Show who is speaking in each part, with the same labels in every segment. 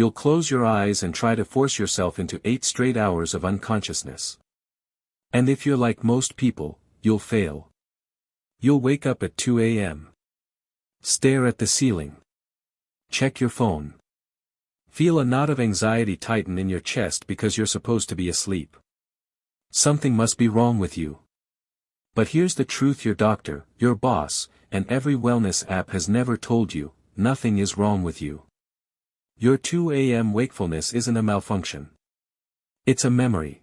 Speaker 1: You'll close your eyes and try to force yourself into 8 straight hours of unconsciousness. And if you're like most people, you'll fail. You'll wake up at 2 a.m. Stare at the ceiling. Check your phone. Feel a knot of anxiety tighten in your chest because you're supposed to be asleep. Something must be wrong with you. But here's the truth: your doctor, your boss, and every wellness app has never told you, nothing is wrong with you. Your 2 a.m. wakefulness isn't a malfunction. It's a memory.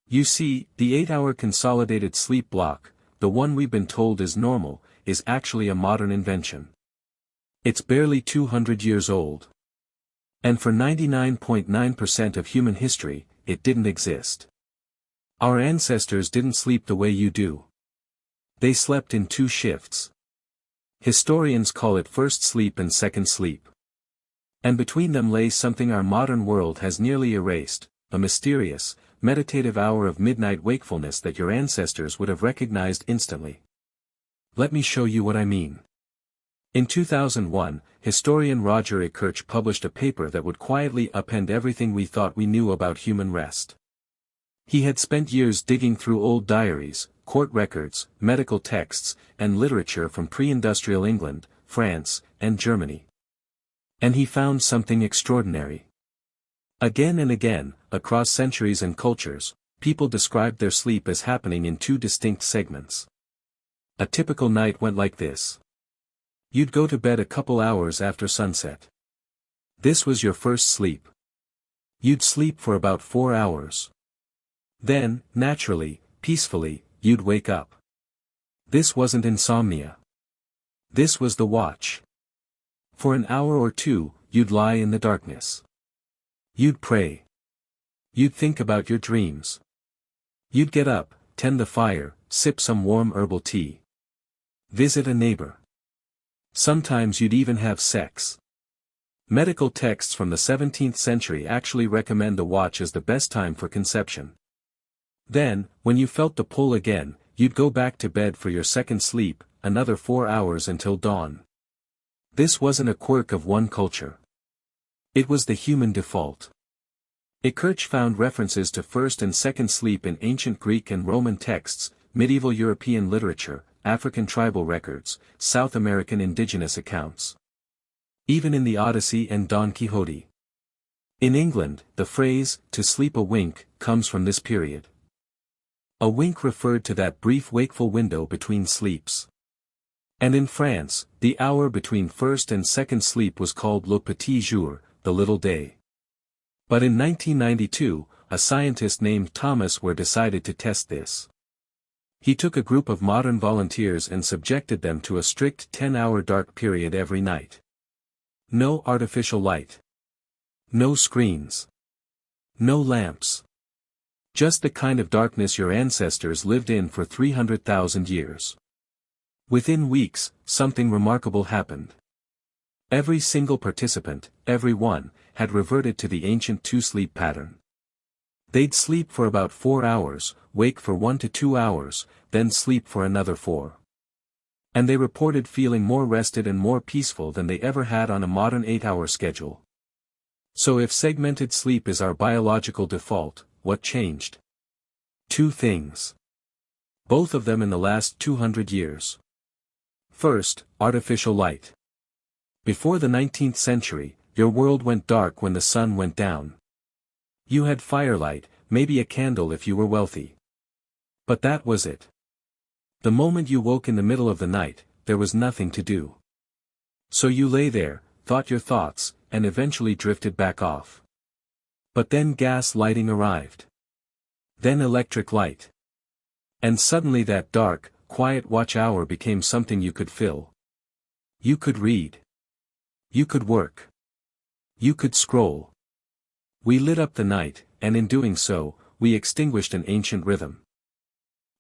Speaker 1: You see, the 8-hour consolidated sleep block, the one we've been told is normal, is actually a modern invention. It's barely 200 years old. And for 99.9% of human history, it didn't exist. Our ancestors didn't sleep the way you do. They slept in 2 shifts. Historians call it first sleep and second sleep. And between them lay something our modern world has nearly erased, a mysterious, meditative hour of midnight wakefulness that your ancestors would have recognized instantly. Let me show you what I mean. In 2001, historian Roger A. Kirch published a paper that would quietly upend everything we thought we knew about human rest. He had spent years digging through old diaries, court records, medical texts, and literature from pre-industrial England, France, and Germany. And he found something extraordinary. Again and again, across centuries and cultures, people described their sleep as happening in 2 distinct segments. A typical night went like this. You'd go to bed a couple hours after sunset. This was your first sleep. You'd sleep for about 4 hours. Then, naturally, peacefully, you'd wake up. This wasn't insomnia. This was the watch. For an hour or 2, you'd lie in the darkness. You'd pray. You'd think about your dreams. You'd get up, tend the fire, sip some warm herbal tea. Visit a neighbor. Sometimes you'd even have sex. Medical texts from the 17th century actually recommend the watch as the best time for conception. Then, when you felt the pull again, you'd go back to bed for your second sleep, another 4 hours until dawn. This wasn't a quirk of one culture. It was the human default. Kirch found references to first and second sleep in ancient Greek and Roman texts, medieval European literature, African tribal records, South American indigenous accounts. Even in the Odyssey and Don Quixote. In England, the phrase, "to sleep a wink," comes from this period. A wink referred to that brief wakeful window between sleeps. And in France, the hour between first and second sleep was called le petit jour, the little day. But in 1992, a scientist named Thomas Ware decided to test this. He took a group of modern volunteers and subjected them to a strict 10-hour dark period every night. No artificial light. No screens. No lamps. Just the kind of darkness your ancestors lived in for 300,000 years. Within weeks, something remarkable happened. Every single participant, every one, had reverted to the ancient 2-sleep pattern. They'd sleep for about 4 hours, wake for 1 to 2 hours, then sleep for another 4. And they reported feeling more rested and more peaceful than they ever had on a modern 8-hour schedule. So if segmented sleep is our biological default, what changed? 2 things. Both of them in the last 200 years. First, artificial light. Before the 19th century, your world went dark when the sun went down. You had firelight, maybe a candle if you were wealthy. But that was it. The moment you woke in the middle of the night, there was nothing to do. So you lay there, thought your thoughts, and eventually drifted back off. But then gas lighting arrived. Then electric light. And suddenly that dark, quiet watch hour became something you could fill. You could read. You could work. You could scroll. We lit up the night, and in doing so, we extinguished an ancient rhythm.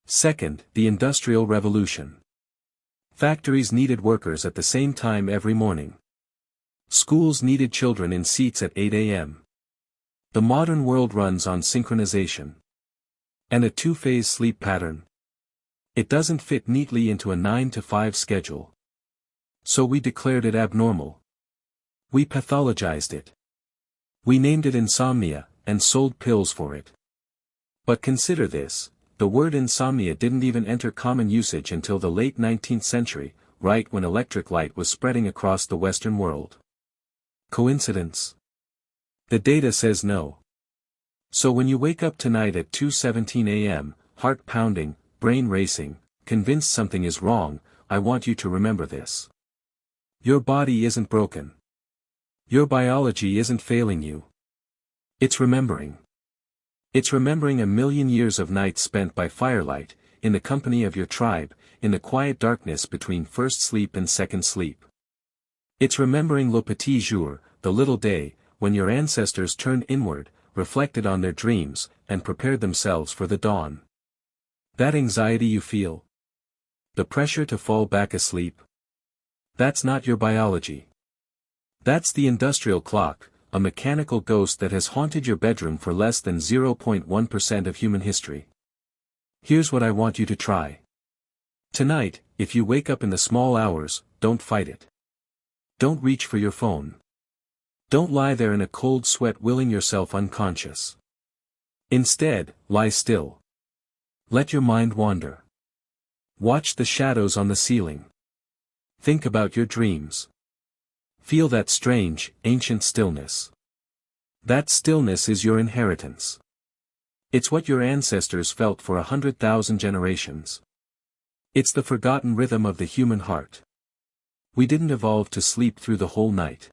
Speaker 1: Second, the Industrial Revolution. Factories needed workers at the same time every morning. Schools needed children in seats at 8 a.m. The modern world runs on synchronization. And a 2-phase sleep pattern. It doesn't fit neatly into a 9-to-5 schedule. So we declared it abnormal. We pathologized it. We named it Insomnia, and sold pills for it. But consider this, the word insomnia didn't even enter common usage until the late 19th century, right when electric light was spreading across the Western world. Coincidence? The data says no. So when you wake up tonight at 2:17 a.m., heart pounding, brain racing, convinced something is wrong, I want you to remember this. Your body isn't broken. Your biology isn't failing you. It's remembering. It's remembering a million years of nights spent by firelight, in the company of your tribe, in the quiet darkness between first sleep and second sleep. It's remembering le petit jour, the little day, when your ancestors turned inward, reflected on their dreams, and prepared themselves for the dawn. That anxiety you feel? The pressure to fall back asleep? That's not your biology. That's the industrial clock, a mechanical ghost that has haunted your bedroom for less than 0.1% of human history. Here's what I want you to try. Tonight, if you wake up in the small hours, don't fight it. Don't reach for your phone. Don't lie there in a cold sweat willing yourself unconscious. Instead, lie still. Let your mind wander. Watch the shadows on the ceiling. Think about your dreams. Feel that strange, ancient stillness. That stillness is your inheritance. It's what your ancestors felt for 100,000 generations. It's the forgotten rhythm of the human heart. We didn't evolve to sleep through the whole night.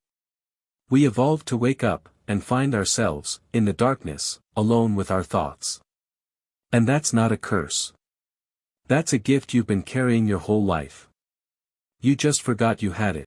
Speaker 1: We evolved to wake up, and find ourselves, in the darkness, alone with our thoughts. And that's not a curse. That's a gift you've been carrying your whole life. You just forgot you had it.